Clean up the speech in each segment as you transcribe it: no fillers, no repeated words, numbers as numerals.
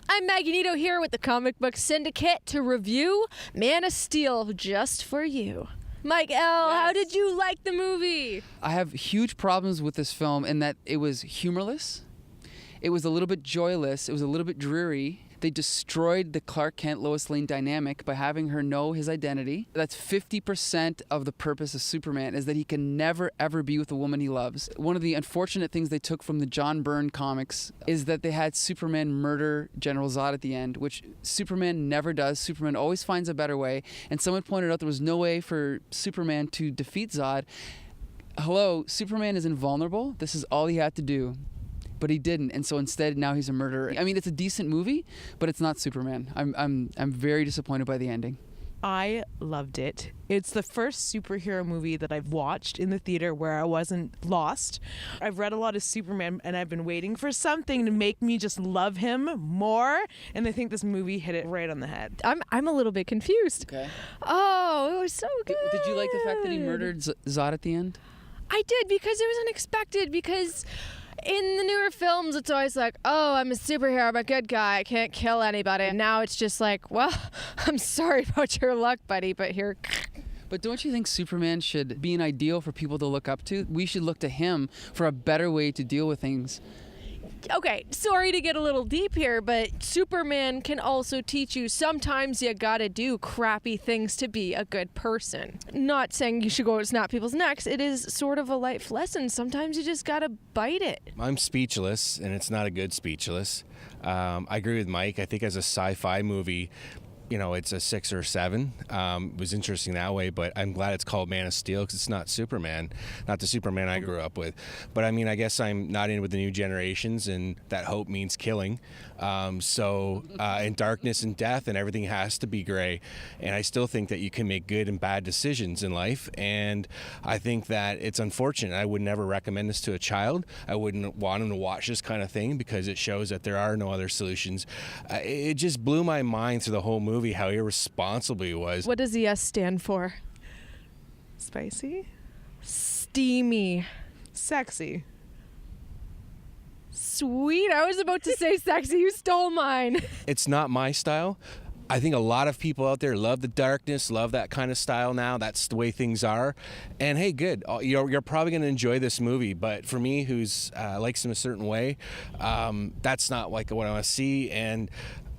I'm Magneto here with the Comic Book Syndicate to review Man of Steel just for you. Mike L., How did you like the movie? I have huge problems with this film in that it was humorless. It was a little bit joyless. It was a little bit dreary. They destroyed the Clark Kent-Lois Lane dynamic by having her know his identity. That's 50% of the purpose of Superman, is that he can never, ever be with the woman he loves. One of the unfortunate things they took from the John Byrne comics is that they had Superman murder General Zod at the end, which Superman never does. Superman always finds a better way. And someone pointed out there was no way for Superman to defeat Zod. Hello, Superman is invulnerable. This is all he had to do. But he didn't, and so instead now he's a murderer. I mean, it's a decent movie, but it's not Superman. I'm very disappointed by the ending. I loved it. It's the first superhero movie that I've watched in the theater where I wasn't lost. I've read a lot of Superman, and I've been waiting for something to make me just love him more, and I think this movie hit it right on the head. I'm a little bit confused. Okay. Oh, it was so good. Did you like the fact that he murdered Zod at the end? I did, because it was unexpected, because in the newer films, it's always like, oh, I'm a superhero, I'm a good guy, I can't kill anybody. And now it's just like, well, I'm sorry about your luck, buddy, but here. But don't you think Superman should be an ideal for people to look up to? We should look to him for a better way to deal with things. Okay, sorry to get a little deep here, but Superman can also teach you sometimes you gotta do crappy things to be a good person. Not saying you should go snap people's necks. It is sort of a life lesson. Sometimes you just gotta bite it. I'm speechless, and it's not a good speechless. I agree with Mike. I think as a sci-fi movie, you know, it's a 6 or 7. It was interesting that way, but I'm glad it's called Man of Steel because it's not Superman, not the Superman I grew up with. But I mean, I guess I'm not in with the new generations, and that hope means killing. And darkness and death and everything has to be gray. And I still think that you can make good and bad decisions in life. And I think that it's unfortunate. I would never recommend this to a child. I wouldn't want them to watch this kind of thing because it shows that there are no other solutions. It just blew my mind through the whole movie how irresponsible he was. What does the S stand for? Spicy? Steamy. Sexy. Sweet. I was about to say sexy. You stole mine. It's not my style. I think a lot of people out there love the darkness, love that kind of style now. That's the way things are. And hey, good. You're probably going to enjoy this movie. But for me, who's likes him a certain way, that's not like what I want to see. And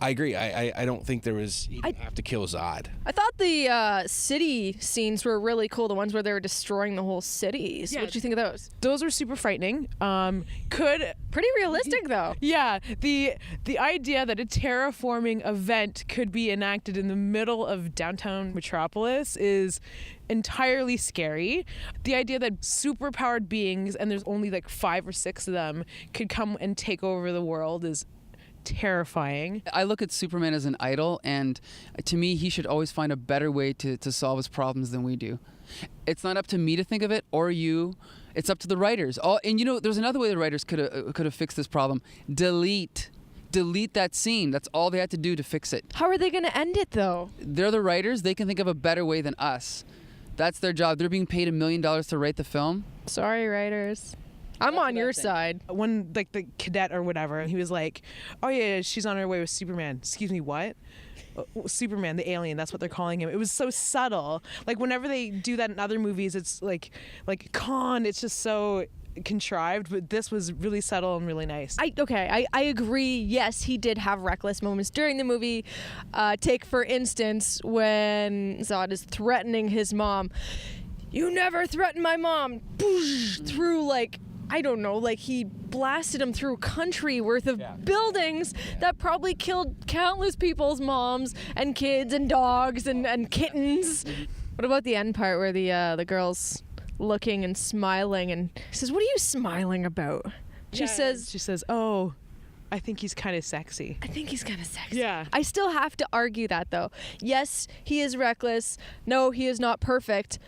I agree. I don't think there was even have to kill Zod. I thought the city scenes were really cool. The ones where they were destroying the whole cities. Yeah. What did you think of those? Those were super frightening. Pretty realistic though. Yeah, the idea that a terraforming event could be enacted in the middle of downtown Metropolis is entirely scary. The idea that superpowered beings, and there's only like 5 or 6 of them, could come and take over the world is terrifying. I look at Superman as an idol, and to me, he should always find a better way to solve his problems than we do. It's not up to me to think of it or you. It's up to the writers. And you know, there's another way the writers could have fixed this problem. Delete that scene. That's all they had to do to fix it. How are they going to end it though? They're the writers. They can think of a better way than us. That's their job. They're being paid $1 million to write the film. Sorry, writers. I'm on your side. When like the cadet or whatever, he was like, oh yeah, she's on her way with Superman. Excuse me, what? Superman, the alien, that's what they're calling him. It was so subtle. Like whenever they do that in other movies, it's like Khan, it's just so contrived, but this was really subtle and really nice. I agree. Yes, he did have reckless moments during the movie. Take for instance when Zod is threatening his mom. You never threaten my mom. Boosh, through like, I don't know, like he blasted him through a country worth of buildings that probably killed countless people's moms and kids and dogs and kittens. What about the end part where the girl's looking and smiling and says, "What are you smiling about?" She says, "Oh, I think he's kind of sexy." I think he's kind of sexy. Yeah. I still have to argue that though. Yes, he is reckless. No, he is not perfect.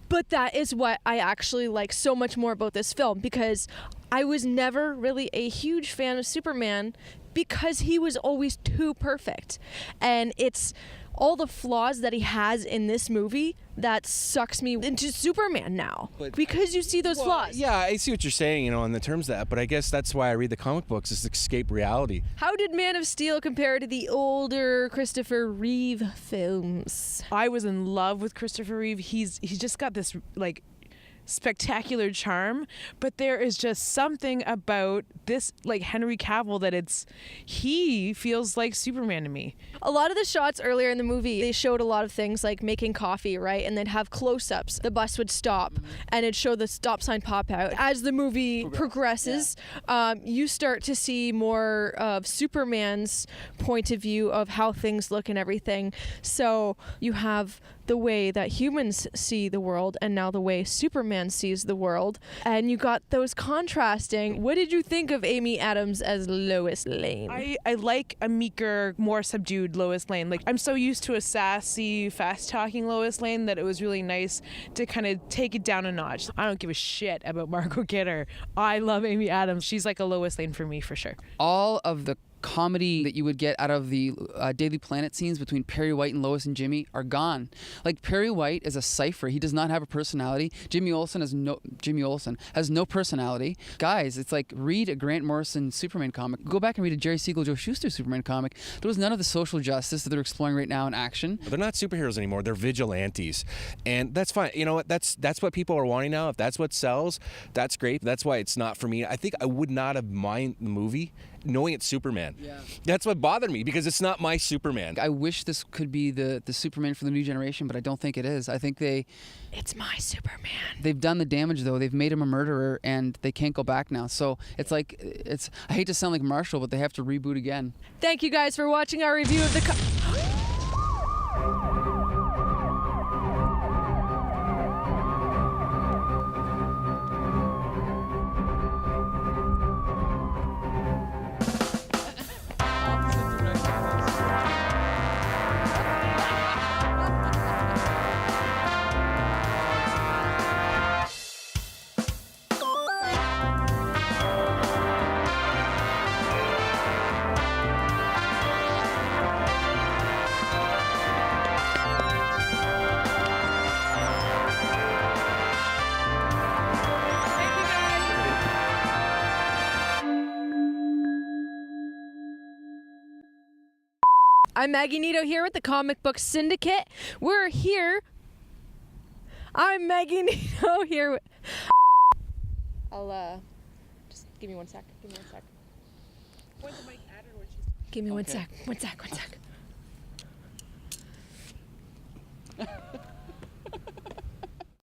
But that is what I actually like so much more about this film, because I was never really a huge fan of Superman because he was always too perfect. And it's all the flaws that he has in this movie that sucks me into Superman now, because you see those flaws. Yeah, I see what you're saying, in the terms of that, but I guess that's why I read the comic books, is to escape reality. How did Man of Steel compare to the older Christopher Reeve films? I was in love with Christopher Reeve. He's just got this like spectacular charm, but there is just something about this like Henry Cavill that he feels like Superman to me. A lot of the shots earlier in the movie, they showed a lot of things like making coffee, right? And they'd have close-ups. The bus would stop and it'd show the stop sign pop out. As the movie progresses, you start to see more of Superman's point of view of how things look and everything. So you have the way that humans see the world and now the way Superman sees the world. And you got those contrasting. What did you think of Amy Adams as Lois Lane? I like a meeker, more subdued Lois Lane. Like, I'm so used to a sassy, fast-talking Lois Lane that it was really nice to kind of take it down a notch. I don't give a shit about Margot Kidder. I love Amy Adams. She's like a Lois Lane for me, for sure. All of the comedy that you would get out of the Daily Planet scenes between Perry White and Lois and Jimmy are gone. Like, Perry White is a cipher. He does not have a personality. Jimmy Olsen has no personality. Guys, it's like, read a Grant Morrison Superman comic. Go back and read a Jerry Siegel, Joe Shuster Superman comic. There was none of the social justice that they're exploring right now in action. They're not superheroes anymore. They're vigilantes. And that's fine. You know what? That's what people are wanting now. If that's what sells, that's great. That's why it's not for me. I think I would not have minded the movie knowing it's Superman. Yeah. That's what bothered me, because it's not my Superman. I wish this could be the Superman for the new generation, but I don't think it is. I think It's my Superman. they've done the damage, though. They've made him a murderer, and they can't go back now. So it's like, I hate to sound like Marshall, but they have to reboot again. Thank you guys for watching our review of the I'm Maggie Nito here with the Comic Book Syndicate. We're here. I'm Maggie Nito here with... I'll, just give me one sec. Give me one sec. Give me one sec. One sec.